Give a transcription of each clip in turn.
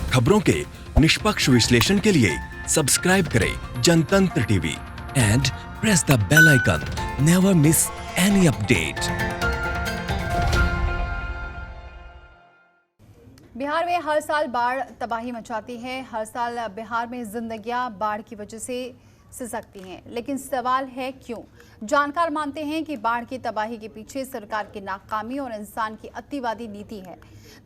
खबरों के निष्पक्ष विश्लेषण के लिए सब्सक्राइब करें Janatantra TV and press the bell icon. Never miss any update. Bihar में हर साल बाढ़ तबाही मचाती है। हर साल बिहार में जिंदगियां बाढ़ की वजह से सिसकती हैं, लेकिन सवाल है क्यों? जानकार मानते हैं कि बाढ़ की तबाही के पीछे सरकार की नाकामी और इंसान की अतिवादी नीति है।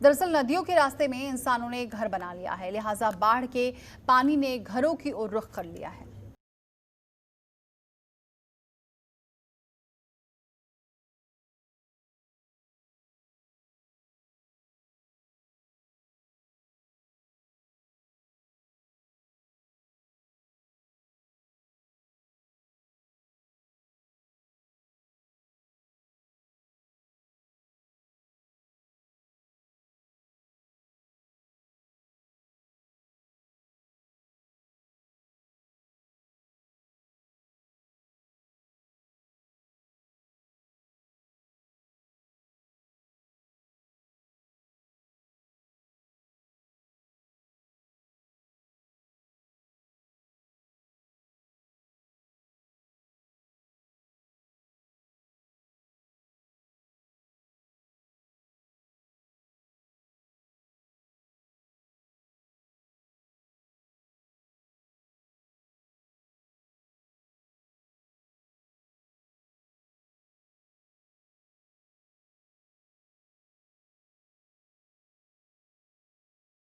दरअसल नदियों के रास्ते में इंसानों ने घर बना लिया है, लिहाजा बाढ़ के पानी ने घरों की ओर रुख कर लिया है।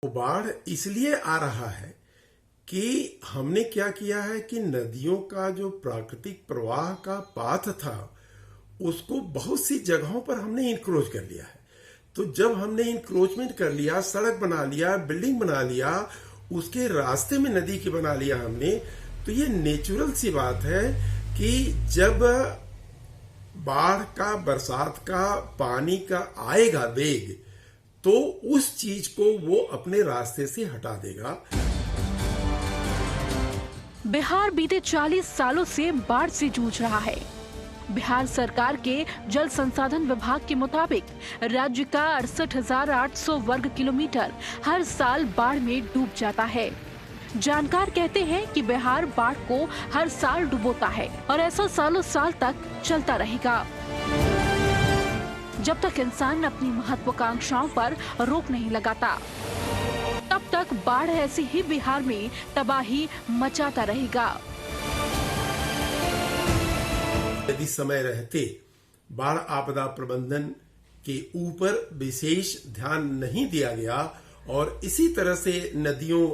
बाढ़ इसलिए आ रहा है कि हमने क्या किया है कि नदियों का जो प्राकृतिक प्रवाह का पाथ था उसको बहुत सी जगहों पर हमने इंक्रोच कर लिया है। तो जब हमने इंक्रोचमेंट कर लिया, सड़क बना लिया, बिल्डिंग बना लिया, उसके रास्ते में नदी की बना लिया हमने, तो ये नेचुरल सी बात है कि जब बाढ़ का, बरसात का पानी का आएगा वेग, तो उस चीज को वो अपने रास्ते से हटा देगा। बिहार बीते 40 सालों से बाढ़ से जूझ रहा है। बिहार सरकार के जल संसाधन विभाग के मुताबिक राज्य का 68,800 वर्ग किलोमीटर हर साल बाढ़ में डूब जाता है। जानकार कहते हैं कि बिहार बाढ़ को हर साल डुबोता है और ऐसा सालों साल तक चलता रहेगा जब तक इंसान अपनी महत्वाकांक्षाओं पर रोक नहीं लगाता। तब तक बाढ़ ऐसे ही बिहार में तबाही मचाता रहेगा। यदि समय रहते बाढ़ आपदा प्रबंधन के ऊपर विशेष ध्यान नहीं दिया गया और इसी तरह से नदियों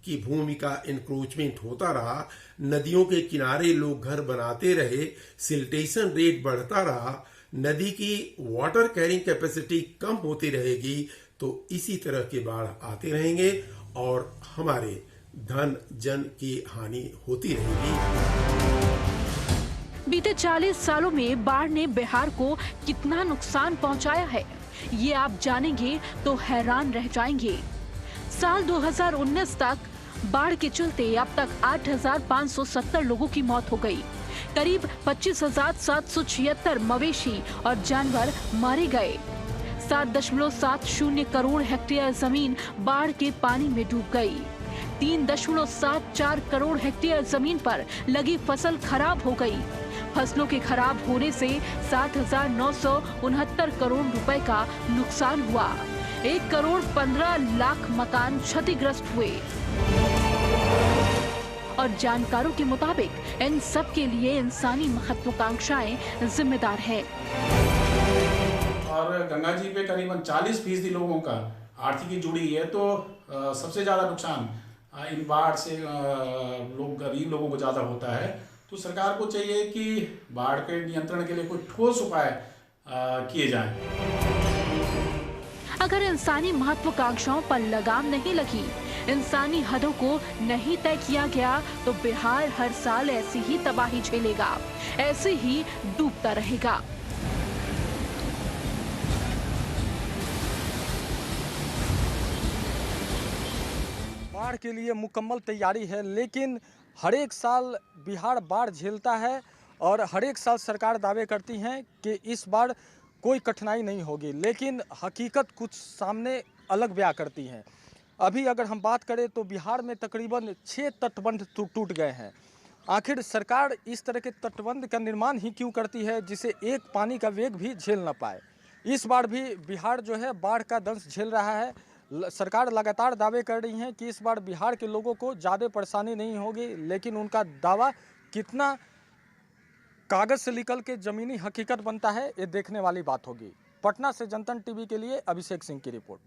की भूमि का इंक्रोचमेंट होता रहा, नदियों के किनारे लोग घर बनाते रहे, सिल्टेशन रेट बढ़ता रहा, नदी की वाटर कैरिंग कैपेसिटी कम होती रहेगी, तो इसी तरह के बाढ़ आते रहेंगे और हमारे धन जन की हानि होती रहेगी। बीते 40 सालों में बाढ़ ने बिहार को कितना नुकसान पहुंचाया है, ये आप जानेंगे तो हैरान रह जाएंगे। साल 2019 तक बाढ़ के चलते अब तक 8,570 लोगों की मौत हो गई। करीब 25,776 मवेशी और जानवर मारे गए। 7.70 करोड़ हेक्टेयर जमीन बाढ़ के पानी में डूब गई। 3.74 करोड़ हेक्टेयर जमीन पर लगी फसल खराब हो गई। फसलों के खराब होने से 7,969 करोड़ रुपए का नुकसान हुआ। 1 करोड़ 15 लाख मकान क्षतिग्रस्त हुए। और जानकारों के मुताबिक इन सब के लिए इंसानी महत्वाकांक्षाएं जिम्मेदार है। और गंगा जी पे करीबन 40% लोगों का आर्थिकी जुड़ी है, तो सबसे ज्यादा नुकसान इन बाढ़ से गरीब लोगों को ज्यादा होता है। तो सरकार को चाहिए कि बाढ़ के नियंत्रण के लिए कोई ठोस उपाय किए जाएं। अगर इंसानी महत्वाकांक्षाओं पर लगाम नहीं लगी, इंसानी हदों को नहीं तय किया गया, तो बिहार हर साल ऐसी ही तबाही झेलेगा, ऐसे ही डूबता रहेगा। बाढ़ के लिए मुकम्मल तैयारी है, लेकिन हर एक साल बिहार बाढ़ झेलता है और हर एक साल सरकार दावे करती हैं कि इस बार कोई कठिनाई नहीं होगी, लेकिन हकीकत कुछ सामने अलग बयां करती है। अभी अगर हम बात करें तो बिहार में तकरीबन 6 तटबंध टूट गए हैं। आखिर सरकार इस तरह के तटबंध का निर्माण ही क्यों करती है जिसे एक पानी का वेग भी झेल न पाए। इस बार भी बिहार जो है बाढ़ का दंश झेल रहा है। सरकार लगातार दावे कर रही है कि इस बार बिहार के लोगों को ज़्यादा परेशानी नहीं होगी, लेकिन उनका दावा कितना कागज़ से निकल के ज़मीनी हकीकत बनता है ये देखने वाली बात होगी। पटना से जनतन टीवी के लिए अभिषेक सिंह की रिपोर्ट।